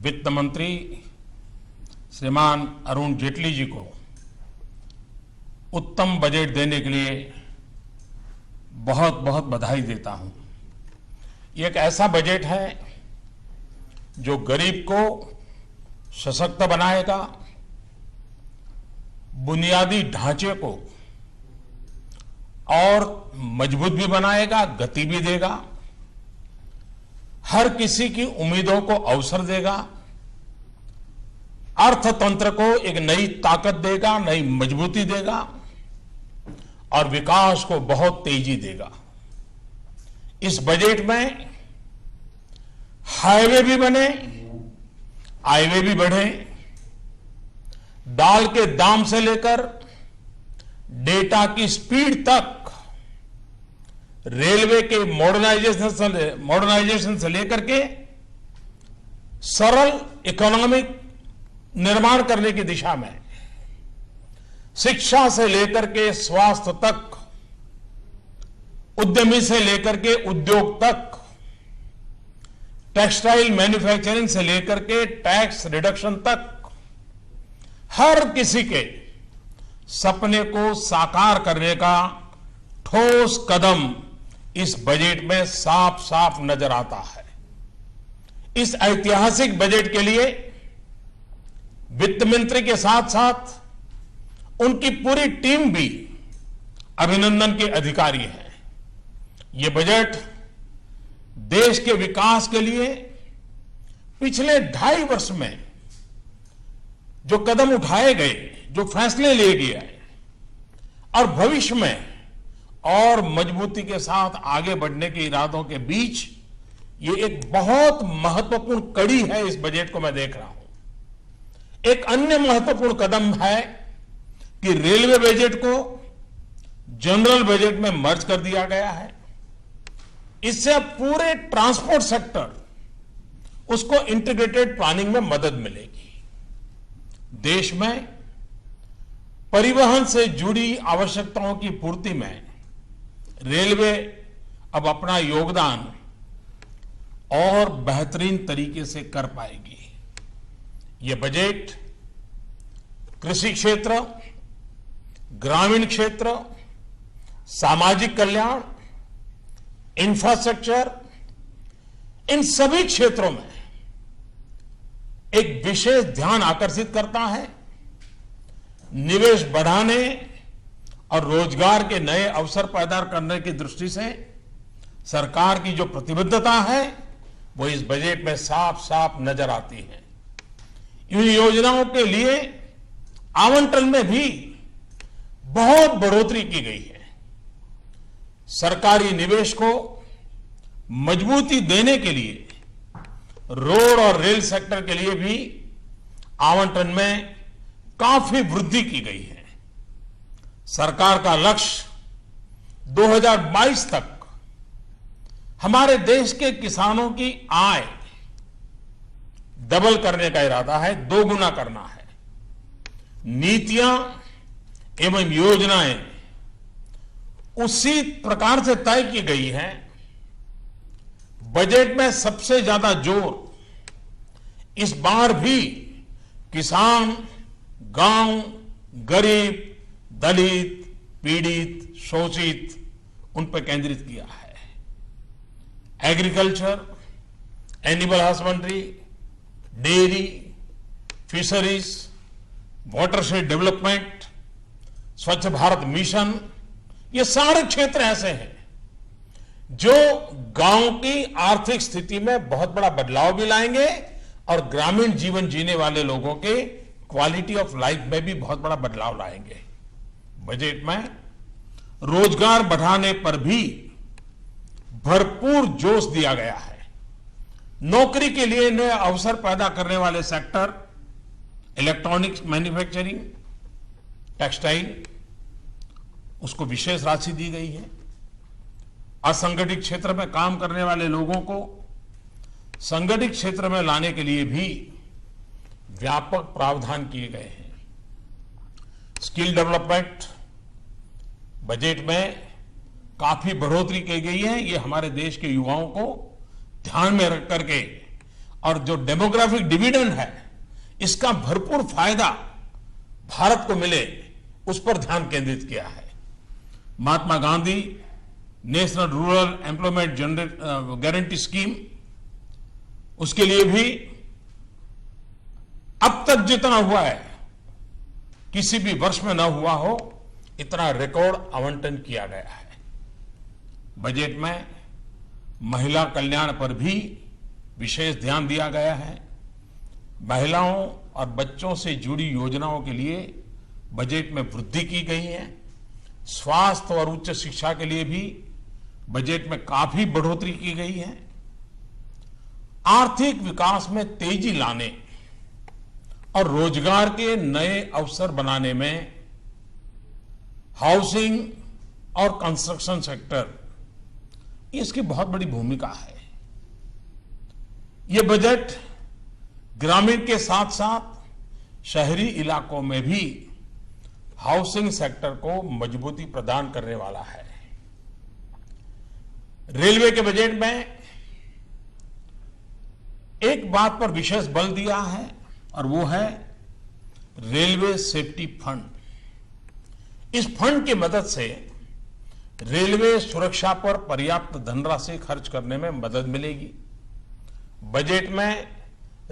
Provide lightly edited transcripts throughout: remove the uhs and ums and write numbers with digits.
वित्त मंत्री श्रीमान अरुण जेटली जी को उत्तम बजट देने के लिए बहुत बहुत बधाई देता हूं। ये एक ऐसा बजट है जो गरीब को सशक्त बनाएगा, बुनियादी ढांचे को और मजबूत भी बनाएगा, गति भी देगा, हर किसी की उम्मीदों को अवसर देगा, अर्थतंत्र को एक नई ताकत देगा, नई मजबूती देगा और विकास को बहुत तेजी देगा। इस बजट में हाईवे भी बने, हाईवे भी बढ़े, दाल के दाम से लेकर डेटा की स्पीड तक, रेलवे के मॉडर्नाइजेशन से लेकर के सरल इकोनॉमिक निर्माण करने की दिशा में, शिक्षा से लेकर के स्वास्थ्य तक, उद्यमी से लेकर के उद्योग तक, टेक्सटाइल मैन्युफैक्चरिंग से लेकर के टैक्स रिडक्शन तक, हर किसी के सपने को साकार करने का ठोस कदम इस बजट में साफ साफ नजर आता है। इस ऐतिहासिक बजट के लिए वित्त मंत्री के साथ साथ उनकी पूरी टीम भी अभिनंदन के अधिकारी है। ये बजट देश के विकास के लिए पिछले 2.5 वर्ष में जो कदम उठाए गए, जो फैसले लिए गए और भविष्य में और मजबूती के साथ आगे बढ़ने के इरादों के बीच ये एक बहुत महत्वपूर्ण कड़ी है। इस बजट को मैं देख रहा हूं। एक अन्य महत्वपूर्ण कदम है कि रेलवे बजट को जनरल बजट में मर्ज कर दिया गया है। इससे अब पूरे ट्रांसपोर्ट सेक्टर, उसको इंटीग्रेटेड प्लानिंग में मदद मिलेगी। देश में परिवहन से जुड़ी आवश्यकताओं की पूर्ति में रेलवे अब अपना योगदान और बेहतरीन तरीके से कर पाएगी। ये बजट कृषि क्षेत्र, ग्रामीण क्षेत्र, सामाजिक कल्याण, इंफ्रास्ट्रक्चर, इन सभी क्षेत्रों में एक विशेष ध्यान आकर्षित करता है। निवेश बढ़ाने और रोजगार के नए अवसर पैदा करने की दृष्टि से सरकार की जो प्रतिबद्धता है वो इस बजट में साफ साफ नजर आती है। इन योजनाओं के लिए आवंटन में भी बहुत बढ़ोतरी की गई है। सरकारी निवेश को मजबूती देने के लिए रोड और रेल सेक्टर के लिए भी आवंटन में काफी वृद्धि की गई है। सरकार का लक्ष्य 2022 तक हमारे देश के किसानों की आय डबल करने का इरादा है, 2 गुना करना है। नीतियां एवं योजनाएं उसी प्रकार से तय की गई है। बजट में सबसे ज्यादा जोर इस बार भी किसान, गांव, गरीब, दलित, पीड़ित, शोषित, उन पर केंद्रित किया है। Agriculture, animal husbandry, dairy, fisheries, watershed development, स्वच्छ भारत मिशन, ये सारे क्षेत्र ऐसे हैं जो गांव की आर्थिक स्थिति में बहुत बड़ा बदलाव भी लाएंगे और ग्रामीण जीवन जीने वाले लोगों के क्वालिटी ऑफ लाइफ में भी बहुत बड़ा बदलाव लाएंगे। बजट में रोजगार बढ़ाने पर भी भरपूर जोश दिया गया है। नौकरी के लिए नए अवसर पैदा करने वाले सेक्टर, इलेक्ट्रॉनिक्स मैन्युफैक्चरिंग, टेक्सटाइल, उसको विशेष राशि दी गई है। असंगठित क्षेत्र में काम करने वाले लोगों को संगठित क्षेत्र में लाने के लिए भी व्यापक प्रावधान किए गए हैं। स्किल डेवलपमेंट बजट में काफी बढ़ोतरी की गई है। ये हमारे देश के युवाओं को ध्यान में रख करके और जो डेमोग्राफिक डिविडेंड है, इसका भरपूर फायदा भारत को मिले, उस पर ध्यान केंद्रित किया है। Mahatma Gandhi national rural employment guarantee scheme, उसके लिए भी अब तक जितना हुआ है, किसी भी वर्ष में न हुआ हो, इतना रिकॉर्ड आवंटन किया गया है। बजट में महिला कल्याण पर भी विशेष ध्यान दिया गया है। महिलाओं और बच्चों से जुड़ी योजनाओं के लिए बजट में वृद्धि की गई है। स्वास्थ्य और उच्च शिक्षा के लिए भी बजट में काफी बढ़ोतरी की गई है। आर्थिक विकास में तेजी लाने और रोजगार के नए अवसर बनाने में हाउसिंग और कंस्ट्रक्शन सेक्टर, इसकी बहुत बड़ी भूमिका है। यह बजट ग्रामीण के साथ साथ शहरी इलाकों में भी हाउसिंग सेक्टर को मजबूती प्रदान करने वाला है। रेलवे के बजट में एक बात पर विशेष बल दिया है और वो है रेलवे सेफ्टी फंड। इस फंड की मदद से रेलवे सुरक्षा पर पर्याप्त धनराशि खर्च करने में मदद मिलेगी। बजट में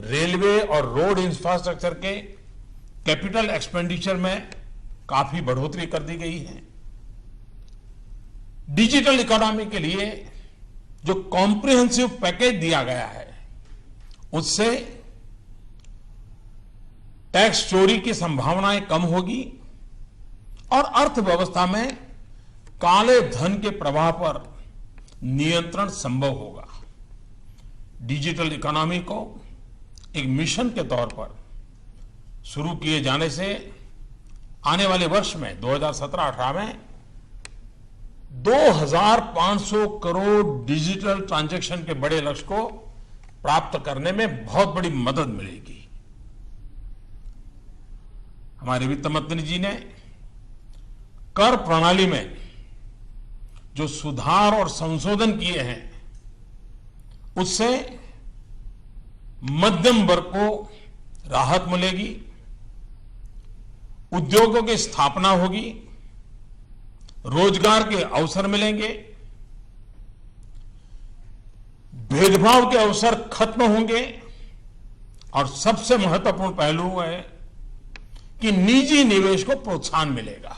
रेलवे और रोड इंफ्रास्ट्रक्चर के कैपिटल एक्सपेंडिचर में काफी बढ़ोतरी कर दी गई है। डिजिटल इकोनॉमी के लिए जो कॉम्प्रिहेंसिव पैकेज दिया गया है, उससे टैक्स चोरी की संभावनाएं कम होगी और अर्थव्यवस्था में काले धन के प्रवाह पर नियंत्रण संभव होगा। डिजिटल इकोनॉमी को एक मिशन के तौर पर शुरू किए जाने से आने वाले वर्ष में 2017-18 में 2500 करोड़ डिजिटल ट्रांजैक्शन के बड़े लक्ष्य को प्राप्त करने में बहुत बड़ी मदद मिलेगी। हमारे वित्त मंत्री जी ने कर प्रणाली में जो सुधार और संशोधन किए हैं, उससे मध्यम वर्ग को राहत मिलेगी, उद्योगों की स्थापना होगी, रोजगार के अवसर मिलेंगे, भेदभाव के अवसर खत्म होंगे और सबसे महत्वपूर्ण पहलू है कि निजी निवेश को प्रोत्साहन मिलेगा।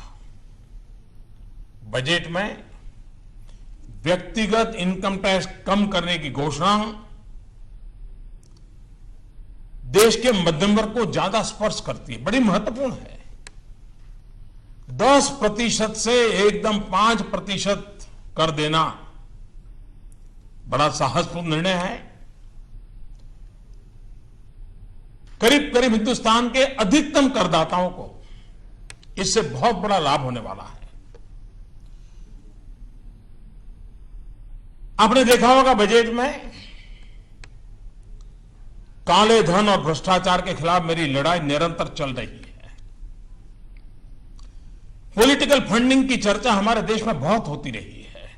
बजट में व्यक्तिगत इनकम टैक्स कम करने की घोषणा देश के मध्यम वर्ग को ज्यादा स्पर्श करती है, बड़ी महत्वपूर्ण है। 10% से एकदम 5% कर देना बड़ा साहसपूर्ण निर्णय है। करीब करीब हिंदुस्तान के अधिकतम करदाताओं को इससे बहुत बड़ा लाभ होने वाला है। आपने देखा होगा बजट में काले धन और भ्रष्टाचार के खिलाफ मेरी लड़ाई निरंतर चल रही है। पॉलिटिकल फंडिंग की चर्चा हमारे देश में बहुत होती रही है।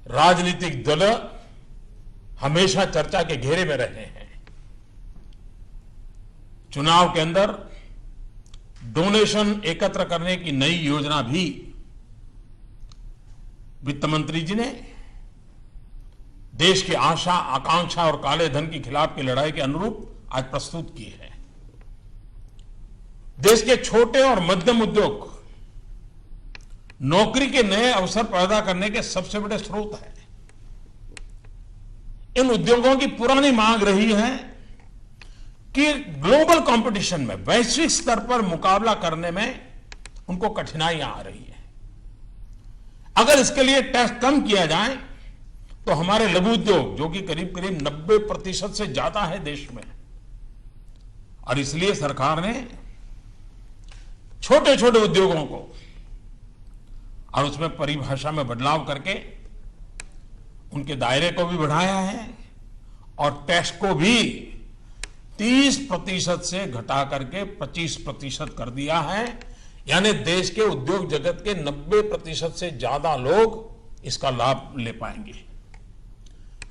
राजनीतिक दल हमेशा चर्चा के घेरे में रहे हैं। चुनाव के अंदर डोनेशन एकत्र करने की नई योजना भी वित्त मंत्री जी ने देश की आशा, आकांक्षा और काले धन के खिलाफ की लड़ाई के अनुरूप आज प्रस्तुत की है। देश के छोटे और मध्यम उद्योग नौकरी के नए अवसर पैदा करने के सबसे बड़े स्रोत हैं। इन उद्योगों की पुरानी मांग रही है कि ग्लोबल कंपटीशन में, वैश्विक स्तर पर मुकाबला करने में उनको कठिनाइयां आ रही है। अगर इसके लिए टैक्स कम किया जाए तो हमारे लघु उद्योग, जो कि करीब करीब 90% से ज्यादा है देश में, और इसलिए सरकार ने छोटे छोटे उद्योगों को और उसमें परिभाषा में बदलाव करके उनके दायरे को भी बढ़ाया है और टैक्स को भी 30% से घटा करके 25% कर दिया है। यानी देश के उद्योग जगत के 90% से ज्यादा लोग इसका लाभ ले पाएंगे।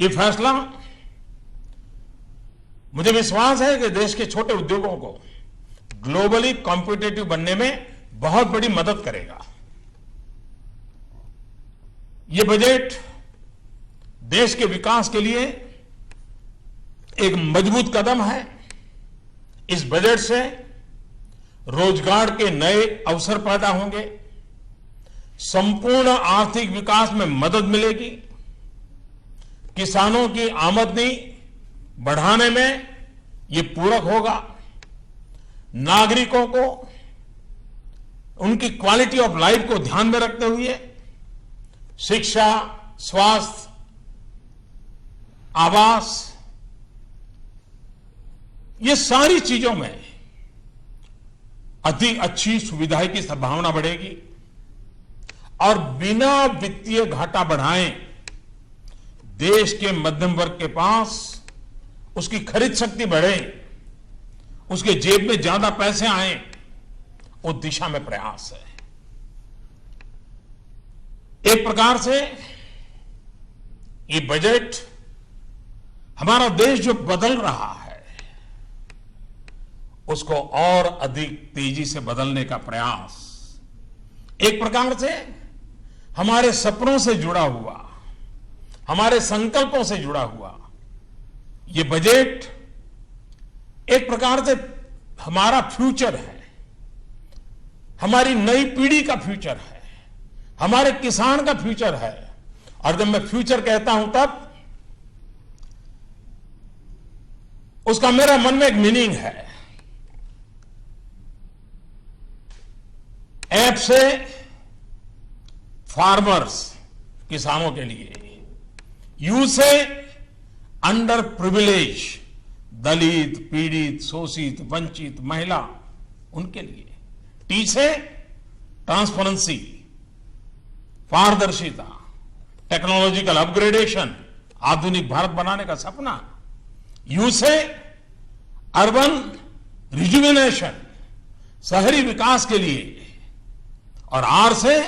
ये फैसला मुझे विश्वास है कि देश के छोटे उद्योगों को ग्लोबली कॉम्पिटिटिव बनने में बहुत बड़ी मदद करेगा। ये बजट देश के विकास के लिए एक मजबूत कदम है। इस बजट से रोजगार के नए अवसर पैदा होंगे, संपूर्ण आर्थिक विकास में मदद मिलेगी, किसानों की आमदनी बढ़ाने में ये पूरक होगा, नागरिकों को उनकी क्वालिटी ऑफ लाइफ को ध्यान में रखते हुए शिक्षा, स्वास्थ्य, आवास, ये सारी चीजों में अधिक अच्छी सुविधाएं की संभावना बढ़ेगी और बिना वित्तीय घाटा बढ़ाए देश के मध्यम वर्ग के पास उसकी खरीद शक्ति बढ़े, उसके जेब में ज्यादा पैसे आए, उस दिशा में प्रयास है। एक प्रकार से ये बजट हमारा देश जो बदल रहा है उसको और अधिक तेजी से बदलने का प्रयास, एक प्रकार से हमारे सपनों से जुड़ा हुआ, हमारे संकल्पों से जुड़ा हुआ ये बजट एक प्रकार से हमारा फ्यूचर है, हमारी नई पीढ़ी का फ्यूचर है, हमारे किसान का फ्यूचर है। और जब मैं फ्यूचर कहता हूं तब उसका मेरा मन में एक मीनिंग है। ऐप से फार्मर्स, किसानों के लिए, यू से अंडर प्रिविलेज, दलित, पीड़ित, शोषित, वंचित, महिला, उनके लिए, टी से ट्रांसपेरेंसी, पारदर्शिता, टेक्नोलॉजिकल अपग्रेडेशन, आधुनिक भारत बनाने का सपना, यू से अर्बन रिजुविनेशन, शहरी विकास के लिए, और आर से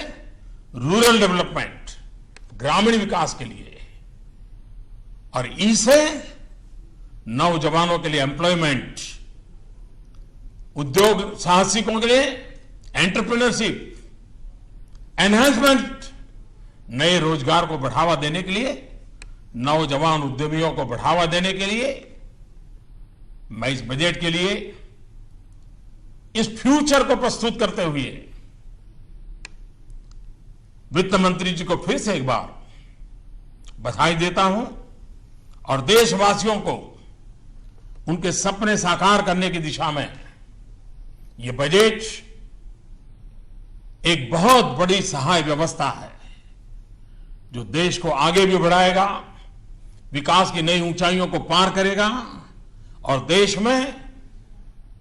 रूरल डेवलपमेंट, ग्रामीण विकास के लिए, और ई से नौजवानों के लिए एम्प्लॉयमेंट, उद्योग साहसिकों के लिए एंटरप्रेन्योरशिप, एनहांसमेंट, नए रोजगार को बढ़ावा देने के लिए, नौजवान उद्यमियों को बढ़ावा देने के लिए मैं इस बजट के लिए इस फ्यूचर को प्रस्तुत करते हुए वित्त मंत्री जी को फिर से एक बार बधाई देता हूं और देशवासियों को उनके सपने साकार करने की दिशा में यह बजट एक बहुत बड़ी सहाय व्यवस्था है जो देश को आगे भी बढ़ाएगा, विकास की नई ऊंचाइयों को पार करेगा और देश में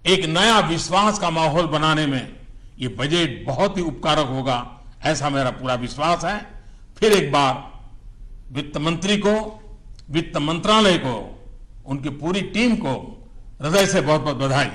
एक नया विश्वास का माहौल बनाने में यह बजट बहुत ही उपकारक होगा, ऐसा मेरा पूरा विश्वास है। फिर एक बार वित्त मंत्री को, वित्त मंत्रालय को, उनकी पूरी टीम को हृदय से बहुत बहुत बधाई।